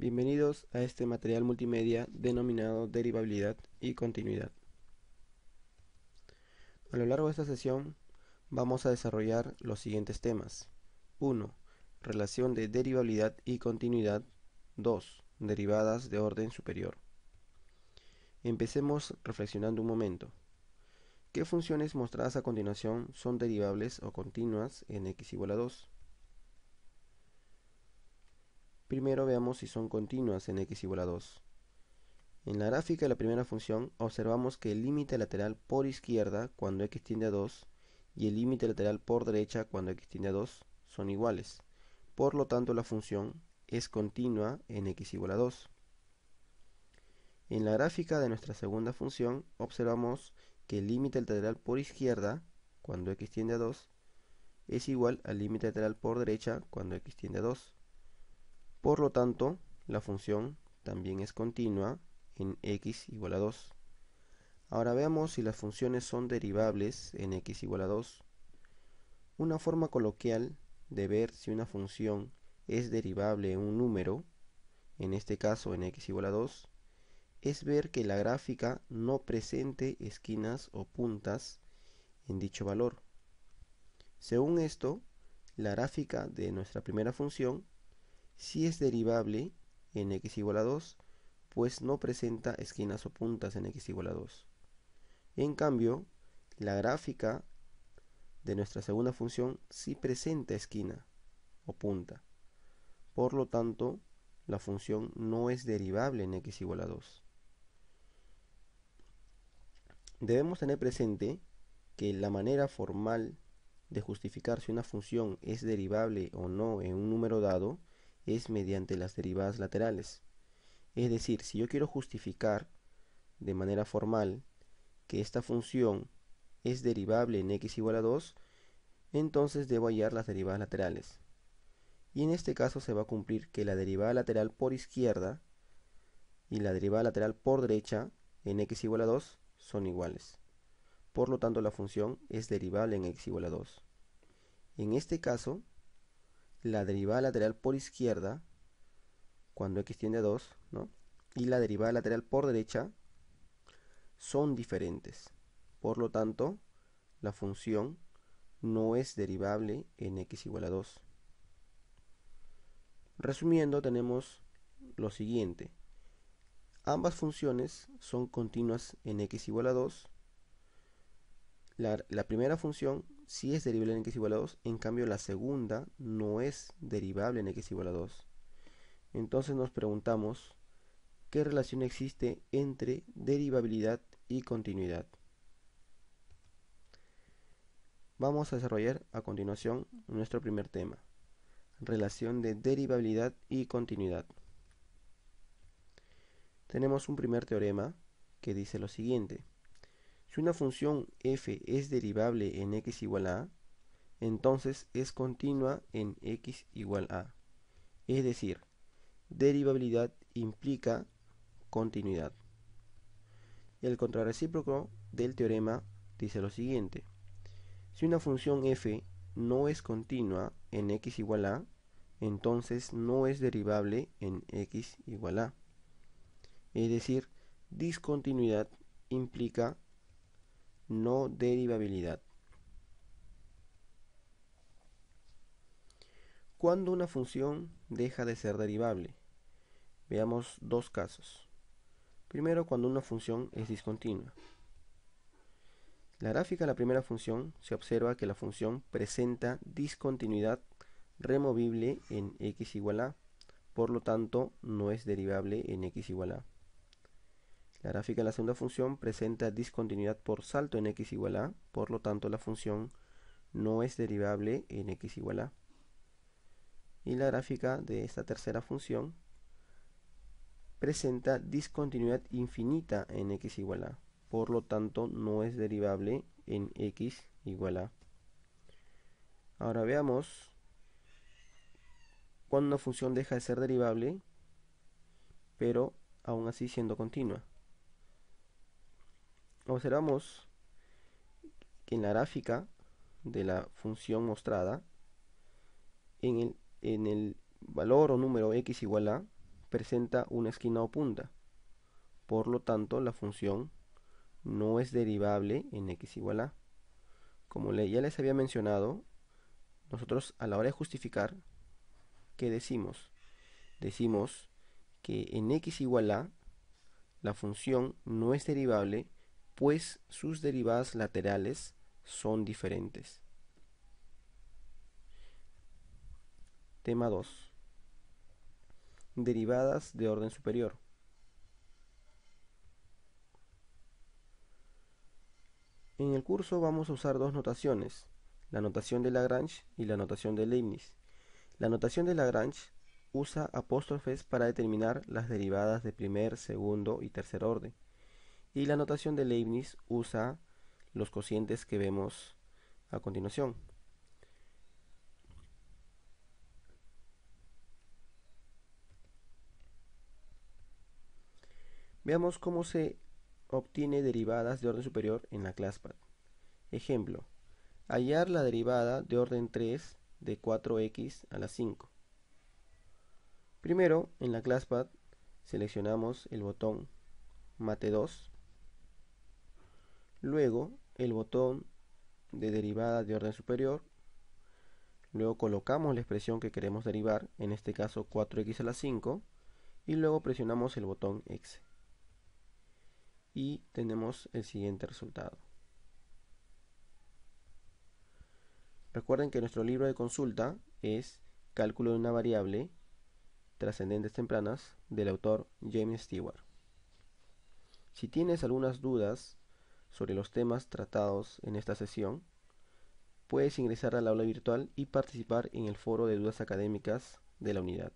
Bienvenidos a este material multimedia denominado derivabilidad y continuidad. A lo largo de esta sesión vamos a desarrollar los siguientes temas. 1. Relación de derivabilidad y continuidad. 2. Derivadas de orden superior. Empecemos reflexionando un momento. ¿Qué funciones mostradas a continuación son derivables o continuas en x igual a 2? Primero veamos si son continuas en x igual a 2. En la gráfica de la primera función observamos que el límite lateral por izquierda cuando x tiende a 2 y el límite lateral por derecha cuando x tiende a 2 son iguales. Por lo tanto, la función es continua en x igual a 2. En la gráfica de nuestra segunda función observamos que el límite lateral por izquierda cuando x tiende a 2 es igual al límite lateral por derecha cuando x tiende a 2. Por lo tanto, la función también es continua en x igual a 2. Ahora veamos si las funciones son derivables en x igual a 2. Una forma coloquial de ver si una función es derivable en un número, en este caso en x igual a 2, es ver que la gráfica no presente esquinas o puntas en dicho valor. Según esto, la gráfica de nuestra primera función sí es derivable en x igual a 2, pues no presenta esquinas o puntas en x igual a 2. En cambio, la gráfica de nuestra segunda función sí presenta esquina o punta. Por lo tanto, la función no es derivable en x igual a 2. Debemos tener presente que la manera formal de justificar si una función es derivable o no en un número dado es mediante las derivadas laterales. Es decir, si yo quiero justificar de manera formal que esta función es derivable en x igual a 2, entonces debo hallar las derivadas laterales. Y en este caso se va a cumplir que la derivada lateral por izquierda y la derivada lateral por derecha en x igual a 2 son iguales. Por lo tanto, la función es derivable en x igual a 2. En este caso, la derivada lateral por izquierda, cuando x tiende a 2, ¿no?, y la derivada lateral por derecha son diferentes. Por lo tanto, la función no es derivable en x igual a 2. Resumiendo, tenemos lo siguiente. Ambas funciones son continuas en x igual a 2. La primera función sí es derivable en x igual a 2, en cambio la segunda no es derivable en x igual a 2. Entonces nos preguntamos, ¿qué relación existe entre derivabilidad y continuidad? Vamos a desarrollar a continuación nuestro primer tema, relación de derivabilidad y continuidad. Tenemos un primer teorema que dice lo siguiente. Si una función f es derivable en x igual a, entonces es continua en x igual a. Es decir, derivabilidad implica continuidad. El contrarrecíproco del teorema dice lo siguiente. Si una función f no es continua en x igual a, entonces no es derivable en x igual a. Es decir, discontinuidad implica no derivabilidad. ¿Cuándo una función deja de ser derivable? Veamos dos casos. Primero, cuando una función es discontinua. La gráfica de la primera función se observa que la función presenta discontinuidad removible en x igual a, por lo tanto no es derivable en x igual a. La gráfica de la segunda función presenta discontinuidad por salto en x igual a, por lo tanto la función no es derivable en x igual a. Y la gráfica de esta tercera función presenta discontinuidad infinita en x igual a, por lo tanto no es derivable en x igual a. Ahora veamos cuando una función deja de ser derivable, pero aún así siendo continua. Observamos que en la gráfica de la función mostrada, en el valor o número x igual a, presenta una esquina o punta. Por lo tanto, la función no es derivable en x igual a. Como ya les había mencionado, nosotros a la hora de justificar, ¿qué decimos? Decimos que en x igual a la función no es derivable, pues sus derivadas laterales son diferentes. Tema 2. Derivadas de orden superior. En el curso vamos a usar dos notaciones, la notación de Lagrange y la notación de Leibniz. La notación de Lagrange usa apóstrofes para determinar las derivadas de primer, segundo y tercer orden. Y la notación de Leibniz usa los cocientes que vemos a continuación. Veamos cómo se obtiene derivadas de orden superior en la ClassPad. Ejemplo, hallar la derivada de orden 3 de 4x a la 5. Primero, en la ClassPad seleccionamos el botón Mate 2, luego el botón de derivada de orden superior, luego colocamos la expresión que queremos derivar, en este caso 4x a la 5, y luego presionamos el botón X. Y tenemos el siguiente resultado. Recuerden que nuestro libro de consulta es Cálculo de una variable, trascendentes tempranas, del autor James Stewart. Si tienes algunas dudas sobre los temas tratados en esta sesión, puedes ingresar al aula virtual y participar en el foro de dudas académicas de la unidad.